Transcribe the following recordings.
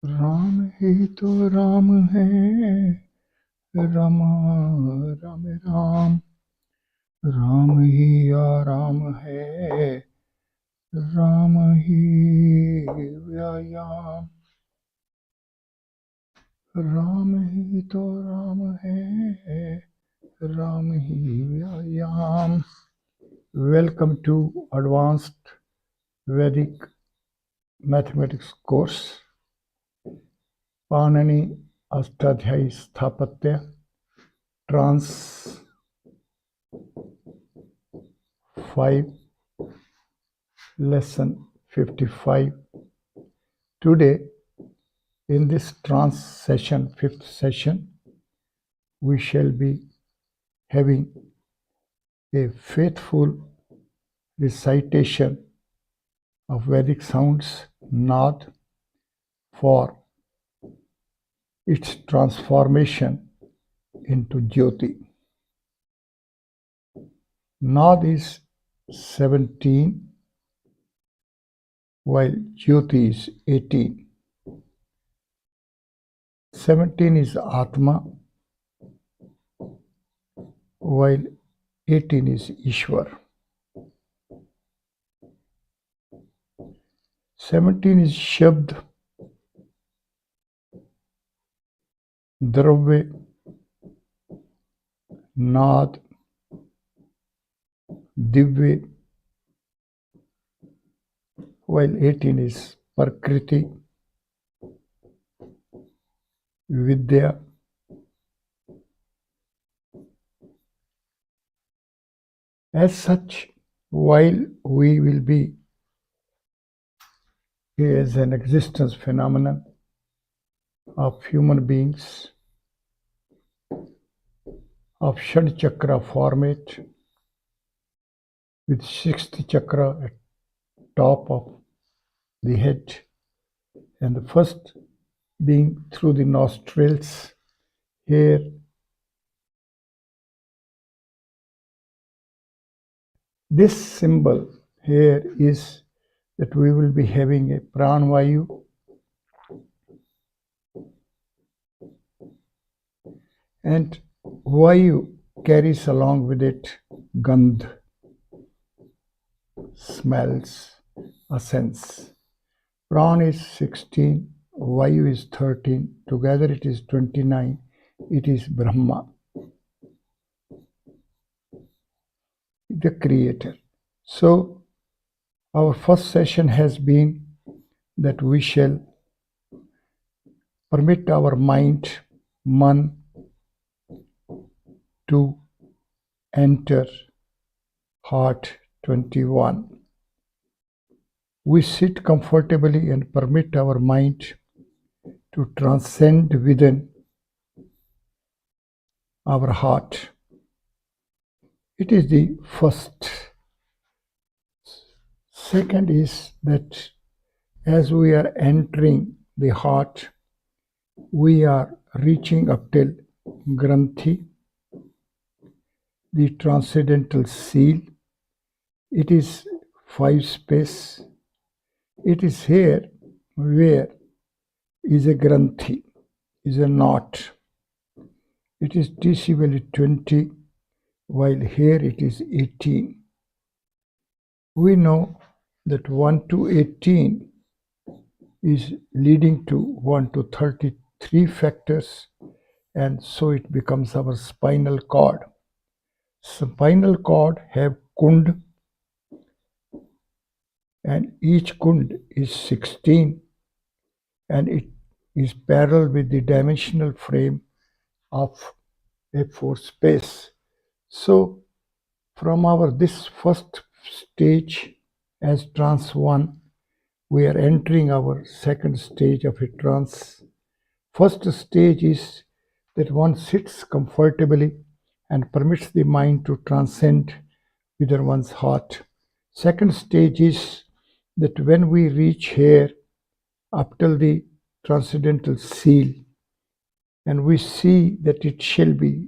राम ही तो राम है, रमा राम राम। राम ही आराम है, राम ही व्यायाम। राम ही तो राम है, राम ही व्यायाम। Welcome to Advanced Vedic Mathematics course. Panani Ashtadhyayi Sthapatya Trans 5 Lesson 55. Today in this trance session, 5th session, we shall be having a faithful recitation of Vedic sounds, Nad, for its transformation into Jyoti. Nad is 17, while Jyoti is 18. 17 is Atma, while 18 is Ishwar. 17 is Shabd, Dravya, Nad, Divya, while 18 is Prakriti, Vidya, as such, while we will be as an existence phenomenon of human beings of Shad Chakra format, with 6th chakra at top of the head, and the first being through the nostrils. Here this symbol here is that we will be having a pranvayu, and vayu carries along with it gandh, smells, essence. Pran is 16, vayu is 13, together it is 29, it is Brahma, the creator. So our first session has been that we shall permit our mind, man, to enter heart 21. We sit comfortably and permit our mind to transcend within our heart. It is the first. Second is that as we are entering the heart, we are reaching up till Granthi, the transcendental seal. It is 5 space. It is here where is a Granthi, is a knot. It is TC value 20, while here it is 18. We know that 1 to 18 is leading to 1 to 33 factors, and so it becomes our spinal cord. Spinal cord have kund, and each kund is 16, and it is parallel with the dimensional frame of A4 space. So from our this first stage as trance 1, we are entering our second stage of a trance. First stage is that one sits comfortably and permits the mind to transcend within one's heart. Second stage is that when we reach here up till the transcendental seal, and we see that it shall be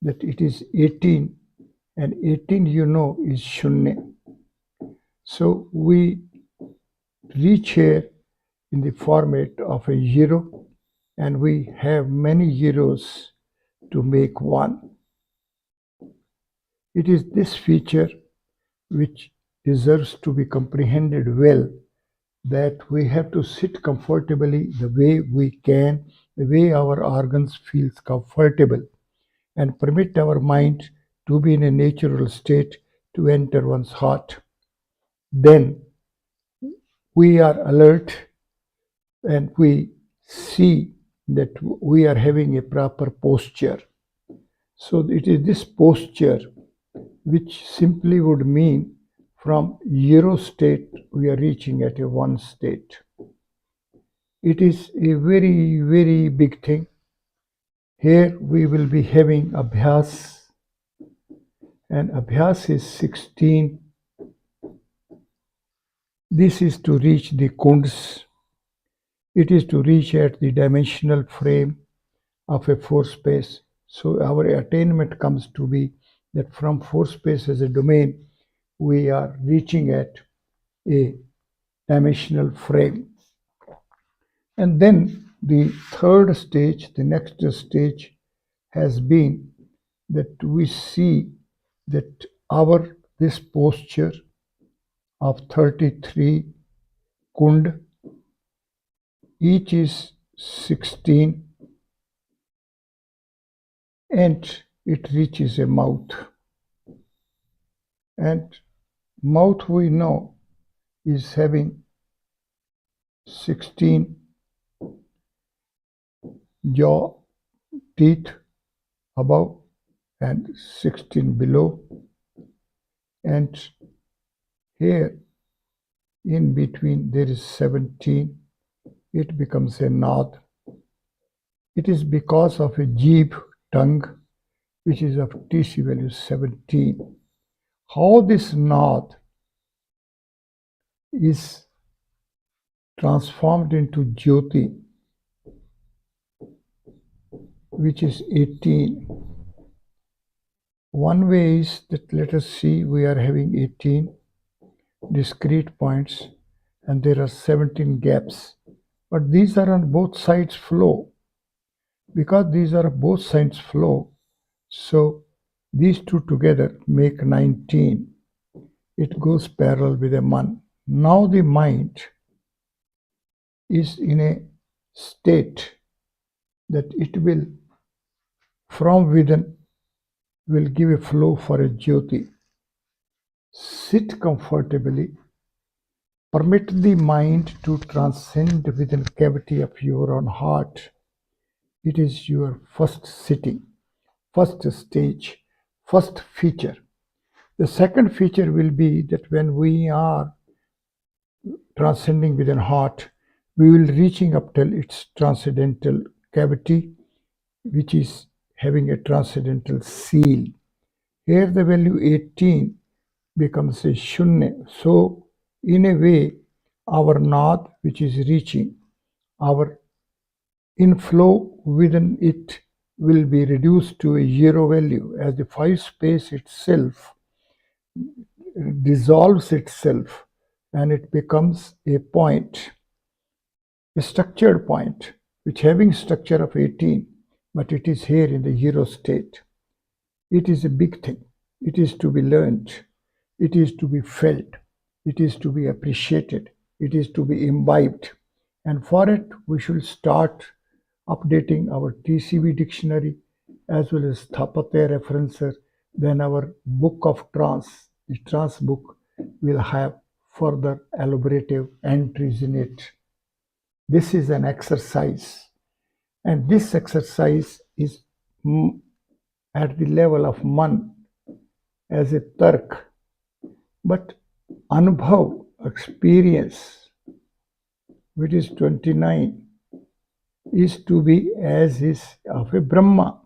that it is 18, and 18 is Shunya. So we reach here in the format of a zero, and we have many zeros to make one. It is this feature which deserves to be comprehended well, that we have to sit comfortably the way we can, the way our organs feel comfortable, and permit our mind to be in a natural state to enter one's heart. Then we are alert and we see that we are having a proper posture. So it is this posture which simply would mean from zero state we are reaching at a one state. It is a very, very big thing. Here we will be having abhyas, and abhyas is 16. This is to reach the kunds. It is to reach at the dimensional frame of a four space. So our attainment comes to be that from four space as a domain, we are reaching at a dimensional frame. And then the third stage, the next stage has been that we see that this posture of 33 kund, each is 16, and it reaches a mouth. And mouth we know is having 16 jaw teeth above and 16 below, and here in between there is 17. It becomes a nad. It is because of a jeeb tongue which is of TC value 17. How this nad is transformed into Jyoti, which is 18. One way is that, let us see, we are having 18 discrete points and there are 17 gaps, but these are on both sides flow. Because these are both sides flow, so these two together make 19. It goes parallel with a man. Now the mind is in a state that it will, from within, will give a flow for a Jyoti. Sit comfortably. Permit the mind to transcend within cavity of your own heart. It is your first sitting, first stage, first feature. The second feature will be that when we are transcending within heart, we will reaching up till its transcendental cavity, which is having a transcendental seal. Here the value 18 becomes a shunya. So in a way, our nad, which is reaching, our inflow within it will be reduced to a zero value, as the five space itself dissolves itself and it becomes a point, a structured point, which having structure of 18, but it is here in the zero state. It is a big thing. It is to be learned. It is to be felt. It is to be appreciated. It is to be imbibed. And for it, we should start updating our TCV dictionary as well as Thapatya referencer. Then our book of trance, the trance book, will have further elaborative entries in it. This is an exercise, and this exercise is at the level of man as a tark, but anubhav, experience, which is 29, is to be as is of a Brahma.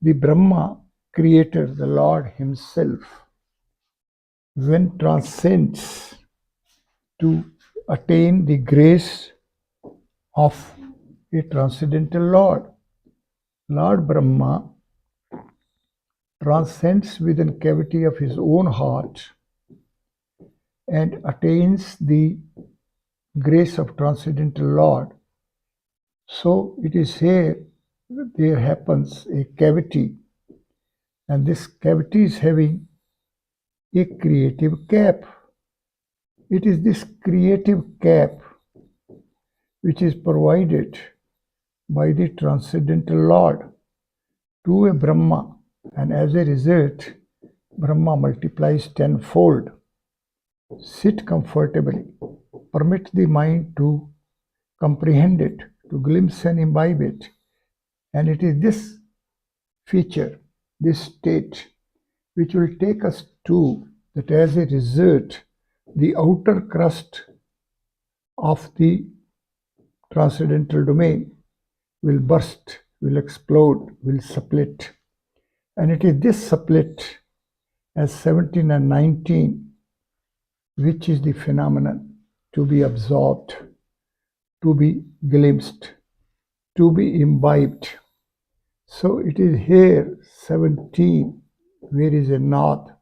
The Brahma creator, the Lord himself, when transcends to attain the grace of a transcendental Lord, Lord Brahma transcends within cavity of his own heart and attains the grace of Transcendental Lord. So it is here there happens a cavity, and this cavity is having a creative cap. It is this creative cap which is provided by the Transcendental Lord to a Brahma, and as a result, Brahma multiplies tenfold. Sit comfortably, permit the mind to comprehend it, to glimpse and imbibe it. And it is this feature, this state, which will take us to that as a result, the outer crust of the transcendental domain will burst, will explode, will split. And it is this split as 17 and 19 which is the phenomenon to be absorbed, to be glimpsed, to be imbibed. So it is here 17 where is a Naad,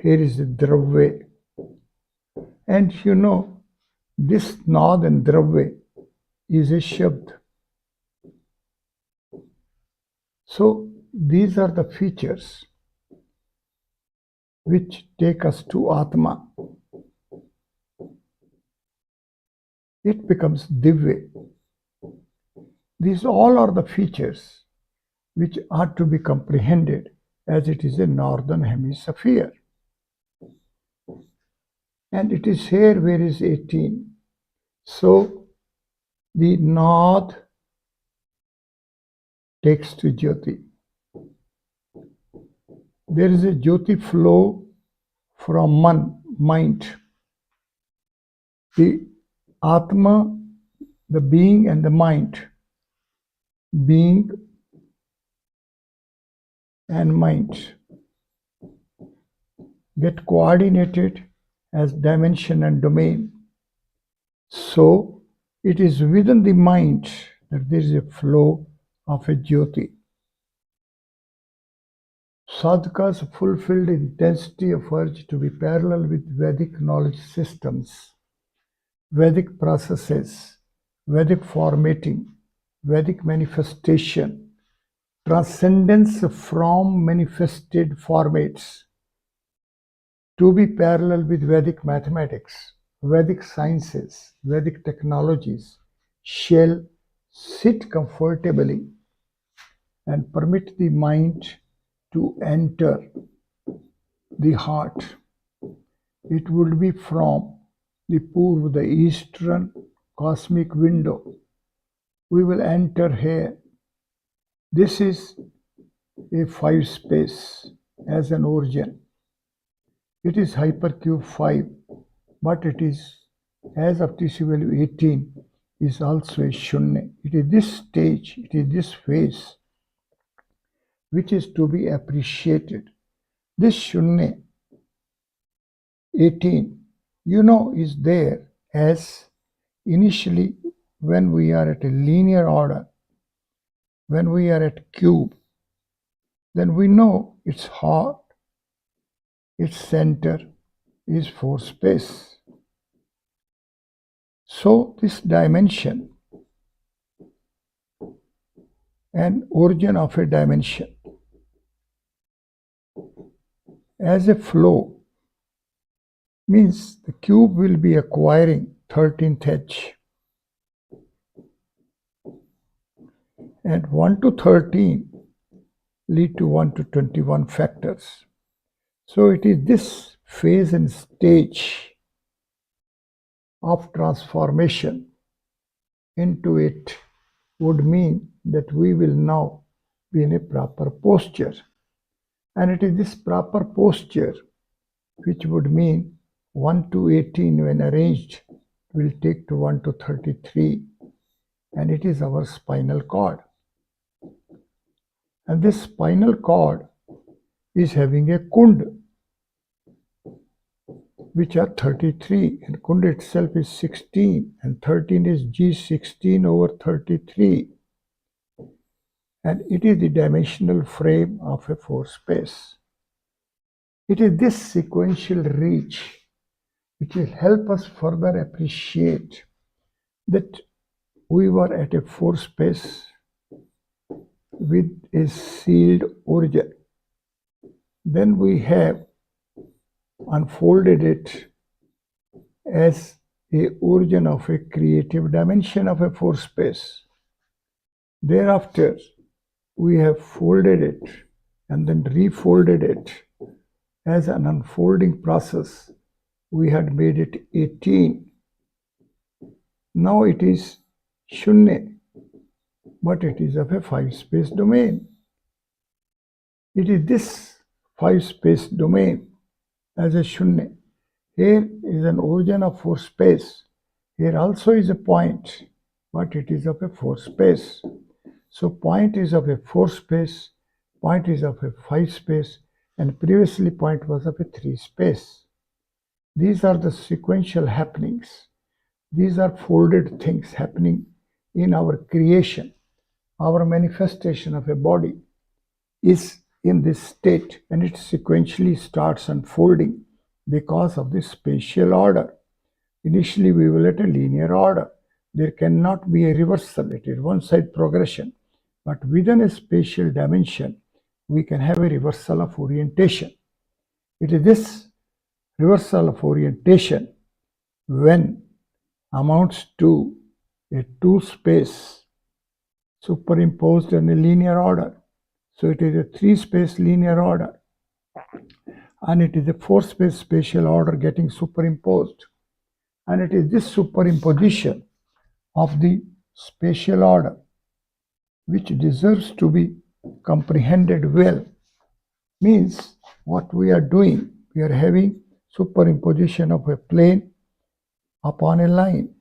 here is a Dravya. And you know, this Naad and Dravya is a Shabd. So these are the features which take us to Atma. It becomes Divya. These all are the features which are to be comprehended as it is a northern hemisphere. And it is here where is 18. So the Naad takes to Jyoti. There is a Jyoti flow from mind. The Atma, the being and the mind. Being and mind get coordinated as dimension and domain. So it is within the mind that there is a flow of a Jyoti. Sadhaka's fulfilled intensity of urge to be parallel with Vedic knowledge systems, Vedic processes, Vedic formatting, Vedic manifestation, transcendence from manifested formats, to be parallel with Vedic mathematics, Vedic sciences, Vedic technologies, shall sit comfortably and permit the mind to enter the heart. It would be from the Purva, the eastern cosmic window. We will enter here. This is a 5 space as an origin. It is hypercube 5, but it is, as of TC value 18, is also a Shunya. It is this stage, it is this phase which is to be appreciated. This Shunya 18, you know, is there as initially when we are at a linear order, when we are at cube, then we know its heart, its center is 4 space. So this dimension and origin of a dimension as a flow means the cube will be acquiring 13th edge, and 1 to 13 lead to 1 to 21 factors. So it is this phase and stage of transformation into it would mean that we will now be in a proper posture. And it is this proper posture which would mean 1 to 18 when arranged will take to 1 to 33, and it is our spinal cord. And this spinal cord is having a kund, which are 33, and kund itself is 16, and 13 is G16 over 33. And it is the dimensional frame of a 4 space. It is this sequential reach It will help us further appreciate that we were at a four space with a sealed origin. Then we have unfolded it as a origin of a creative dimension of a four space. Thereafter, we have folded it and then refolded it as an unfolding process. We had made it 18. Now it is Shunya, but it is of a five space domain. It is this five space domain as a Shunya. Here is an origin of four space. Here also is a point, but it is of a four space. So point is of a four space, point is of a five space, and previously point was of a three space. These are the sequential happenings. These are folded things happening in our creation. Our manifestation of a body is in this state, and it sequentially starts unfolding because of the spatial order. Initially, we will at a linear order. There cannot be a reversal. It is one-side progression. But within a spatial dimension, we can have a reversal of orientation. It is this reversal of orientation when amounts to a two-space superimposed in a linear order. So it is a three-space linear order, and it is a four-space spatial order getting superimposed. And it is this superimposition of the spatial order which deserves to be comprehended well. Means what we are doing, we are having superimposition of a plane upon a line.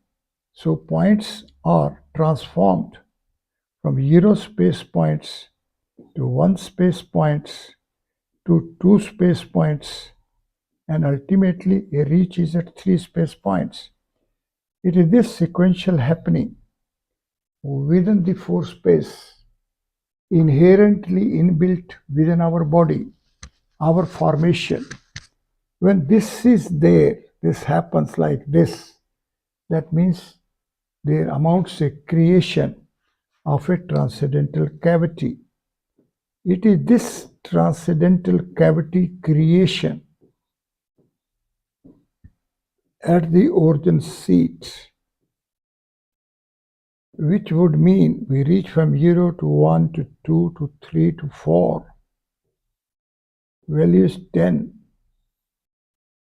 So points are transformed from zero space points to one space points to two space points, and ultimately a reach is at three space points. It is this sequential happening within the four space, inherently inbuilt within our body, our formation. When this is there, this happens like this, that means there amounts a creation of a transcendental cavity. It is this transcendental cavity creation at the origin seat, which would mean we reach from 0 to 1 to 2 to 3 to 4. Value is 10.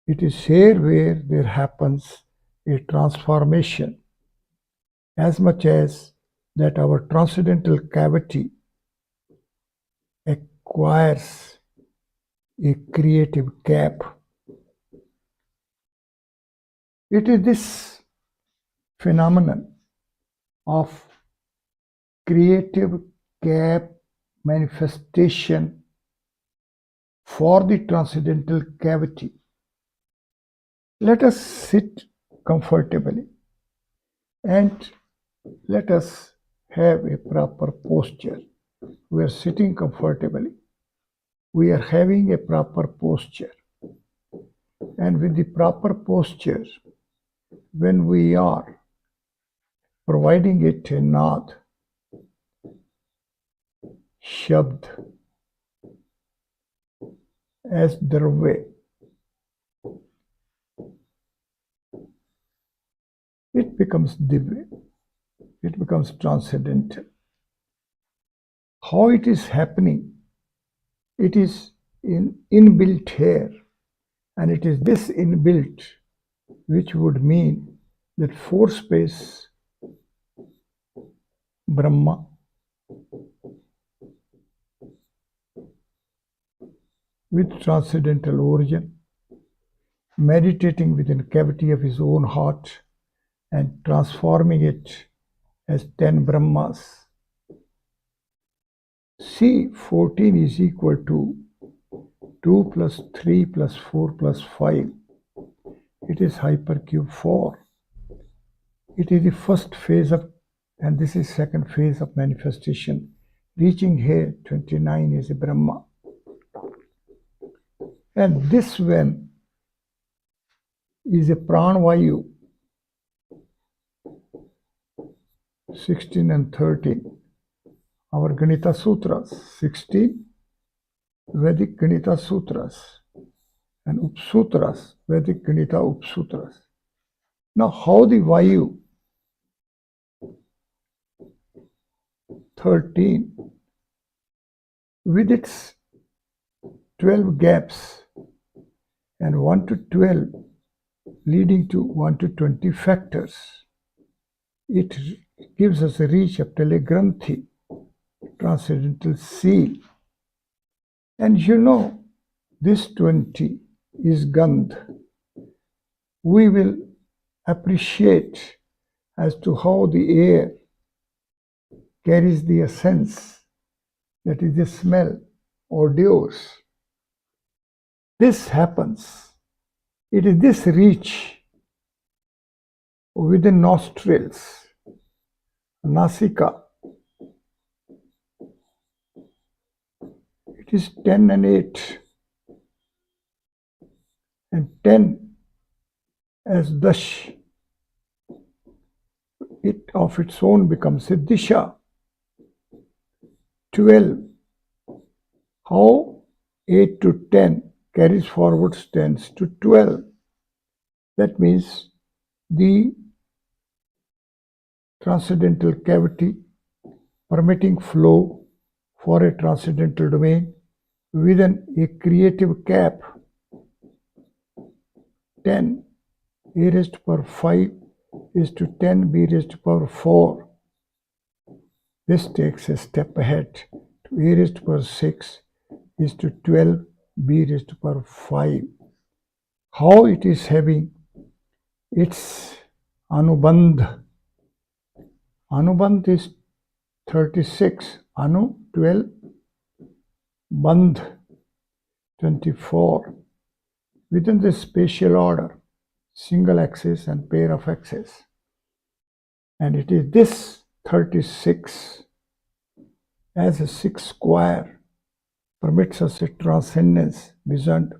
It is here where there happens a transformation, as much as that our transcendental cavity acquires a creative gap. It is this phenomenon of creative gap manifestation for the transcendental cavity. Let us sit comfortably and let us have a proper posture. We are sitting comfortably. We are having a proper posture. And with the proper posture, when we are providing it a nad, shabd, as Dravya, it becomes divya, it becomes transcendental. How it is happening? It is inbuilt here, and it is this inbuilt which would mean that four space Brahma with transcendental origin, meditating within the cavity of his own heart and transforming it as 10 Brahmas. See, 14 is equal to 2 plus 3 plus 4 plus 5. It is hypercube 4. It is the first phase of, and this is second phase of manifestation. Reaching here, 29 is a Brahma. And this when is a pranavayu, 16 and 13. Our Ganita Sutras, 16 Vedic Ganita Sutras, and Upsutras, Vedic Ganita Upsutras. Now, how the Vayu 13 with its 12 gaps and 1 to 12 leading to 1 to 20 factors, it gives us a reach up till a Granthi, transcendental seal. And you know, this 20 is Gandh. We will appreciate as to how the air carries the essence, that is the smell, odors. This happens. It is this reach within nostrils, nasika. It is 10 and 8, and 10 as dash. It of its own becomes a disha. 12. How 8 to 10 carries forward stands to 12. That means the transcendental cavity permitting flow for a transcendental domain within a creative cap. 10 a raised to power 5 is to 10 b raised to power 4. This takes a step ahead to a raised to power 6 is to 12 b raised to power 5. How it is having its anubandh. Anubandh is 36, anu 12, bandh 24. Within the spatial order, single axis and pair of axes. And it is this 36 as a 6 square permits us a transcendence beyond